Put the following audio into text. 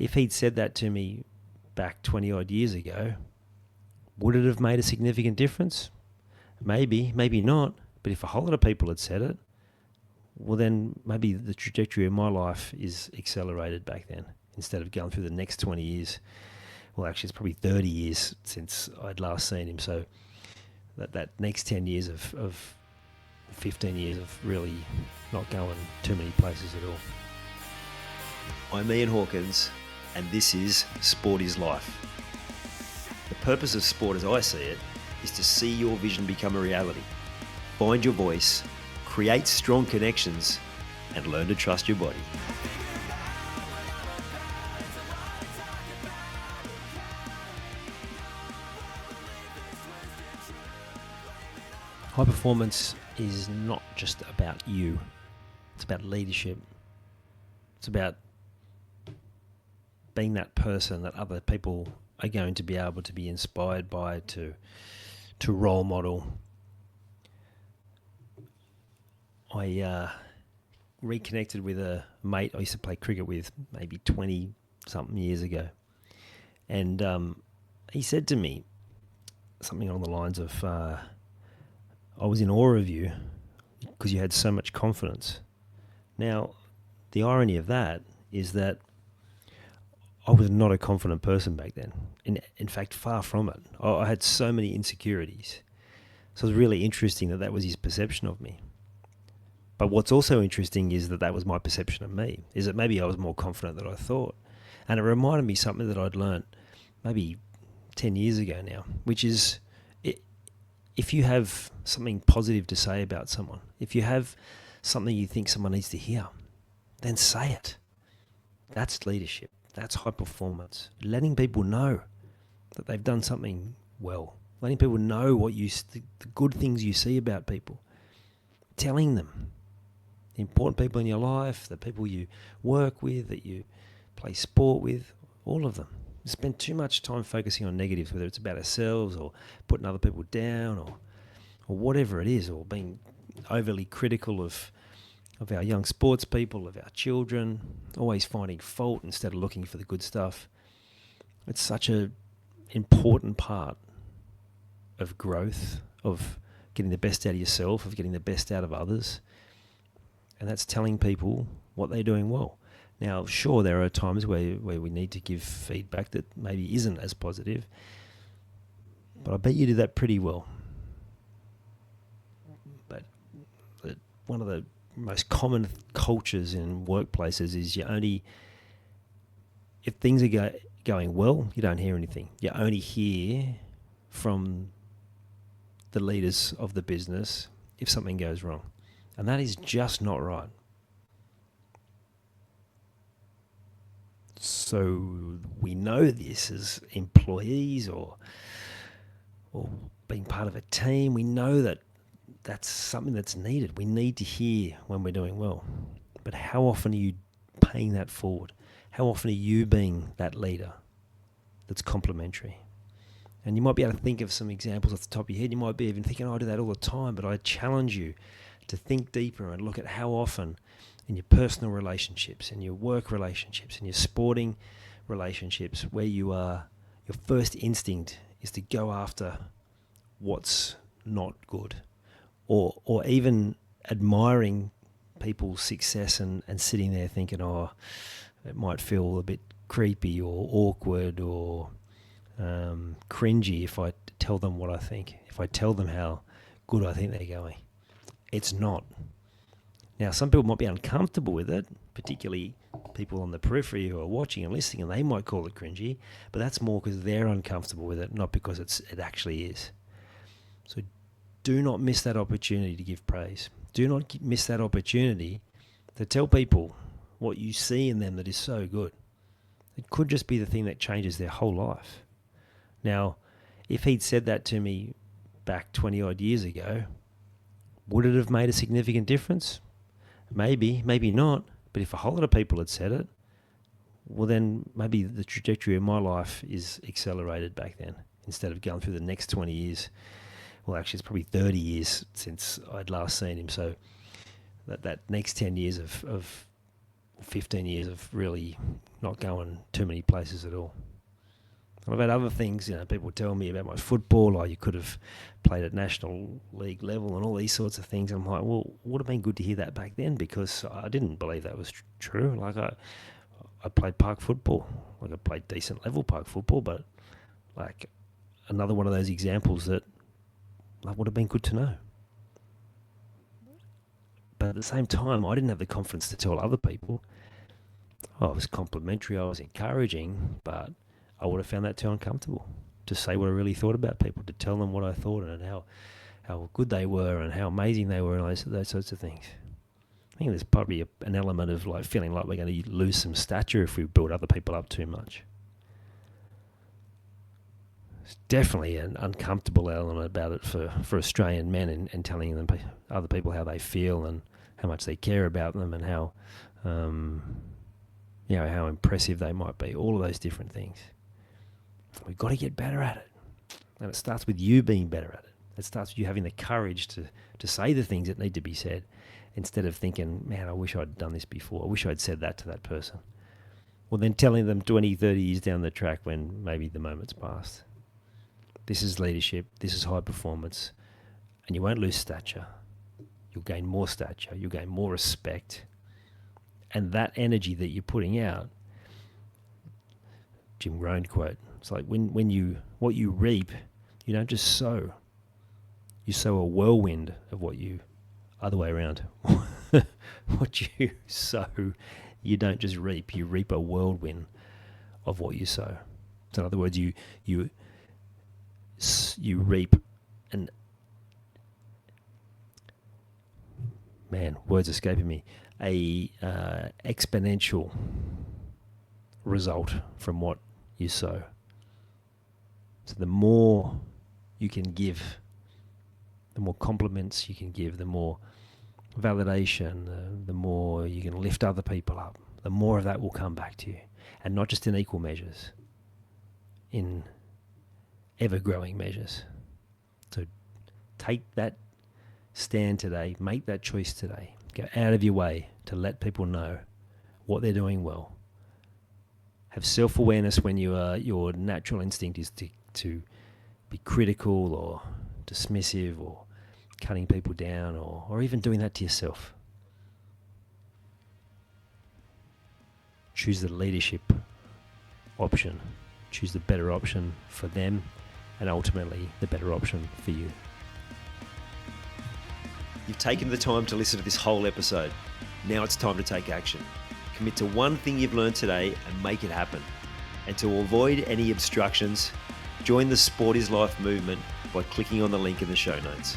if he'd said that to me back 20 odd years ago, would it have made a significant difference? Maybe, maybe not. But if a whole lot of people had said it, well, then maybe the trajectory of my life is accelerated back then instead of going through the next 20 years. Well, actually, it's probably 30 years since I'd last seen him. So that next 10 years of 15 years of really not going too many places at all. I'm Ian Hawkins, and this is Sport is Life. The purpose of sport, as I see it, is to see your vision become a reality. Find your voice, create strong connections, and learn to trust your body. High performance is not just about you. It's about leadership. It's about being that person that other people are going to be able to be inspired by, to role model. I reconnected with a mate I used to play cricket with maybe 20-something years ago. And he said to me something along the lines of, I was in awe of you because you had so much confidence. Now, the irony of that is that I was not a confident person back then. In fact, far from it. I had so many insecurities. So it was really interesting that was his perception of me. But what's also interesting is that was my perception of me, is that maybe I was more confident than I thought. And it reminded me something that I'd learned maybe 10 years ago now, which is if you have something positive to say about someone, if you have something you think someone needs to hear, then say it. That's leadership. That's high performance. Letting people know that they've done something well. Letting people know the good things you see about people. Telling them. The important people in your life, the people you work with, that you play sport with, all of them. We spend too much time focusing on negatives, whether it's about ourselves or putting other people down or whatever it is, or being overly critical of our young sports people, of our children, always finding fault instead of looking for the good stuff. It's such an important part of growth, of getting the best out of yourself, of getting the best out of others. And that's telling people what they're doing well. Now, sure, there are times where we need to give feedback that maybe isn't as positive, but I bet you do that pretty well. But one of the most common cultures in workplaces is if things are going well, you don't hear anything. You only hear from the leaders of the business if something goes wrong. And that is just not right. So we know this as employees or being part of a team. We know that that's something that's needed. We need to hear when we're doing well. But how often are you paying that forward? How often are you being that leader that's complimentary? And you might be able to think of some examples off the top of your head. You might be even thinking, I do that all the time. But I challenge you to think deeper and look at how often in your personal relationships, in your work relationships, in your sporting relationships, where your first instinct is to go after what's not good, or even admiring people's success and sitting there thinking, oh, it might feel a bit creepy or awkward or cringy if I tell them what I think, if I tell them how good I think they're going. It's not. Now, some people might be uncomfortable with it, particularly people on the periphery who are watching and listening, and they might call it cringy, but that's more because they're uncomfortable with it, not because it actually is. So do not miss that opportunity to give praise. Do not miss that opportunity to tell people what you see in them that is so good. It could just be the thing that changes their whole life. Now, if he'd said that to me back 20 odd years ago, would it have made a significant difference? Maybe, maybe not. But if a whole lot of people had said it, well, then maybe the trajectory of my life is accelerated back then instead of going through the next 20 years. Well, actually, it's probably 30 years since I'd last seen him. So that next 10 years of 15 years of really not going too many places at all. And I've had other things, people tell me about my football, you could have played at National League level and all these sorts of things. I'm like, well, it would have been good to hear that back then, because I didn't believe that was true. I played park football. I played decent level park football, but another one of those examples that would have been good to know. But at the same time, I didn't have the confidence to tell other people. I was complimentary, I was encouraging, but I would have found that too uncomfortable to say what I really thought about people, to tell them what I thought and how good they were and how amazing they were and those sorts of things. I think there's probably an element of feeling like we're going to lose some stature if we build other people up too much. It's definitely an uncomfortable element about it for Australian men, and telling them other people how they feel and how much they care about them and how how impressive they might be. All of those different things. We've got to get better at it, and it starts with you being better at it. It starts with you having the courage to say the things that need to be said, instead of thinking, man, I wish I'd done this before. I wish I'd said that to that person. Well, then telling them 20, 30 years down the track when maybe the moment's passed. This is leadership. This is high performance. And you won't lose stature. You'll gain more stature. You'll gain more respect. And that energy that you're putting out, Jim Rohn quote, it's like what you reap, you don't just sow. You sow a whirlwind of other way around. What you sow, you don't just reap. You reap a whirlwind of what you sow. So in other words, you reap words escaping me, a exponential result from what you sow. So the more you can give, the more compliments you can give, the more validation, the more you can lift other people up, the more of that will come back to you. And not just in equal measures, in ever-growing measures. So take that stand today, make that choice today. Go out of your way to let people know what they're doing well. Have self-awareness when your natural instinct is to be critical or dismissive or cutting people down or even doing that to yourself. Choose the leadership option. Choose the better option for them and ultimately the better option for you. You've taken the time to listen to this whole episode. Now it's time to take action. Commit to one thing you've learned today and make it happen. And to avoid any obstructions, join the Sport is Life movement by clicking on the link in the show notes.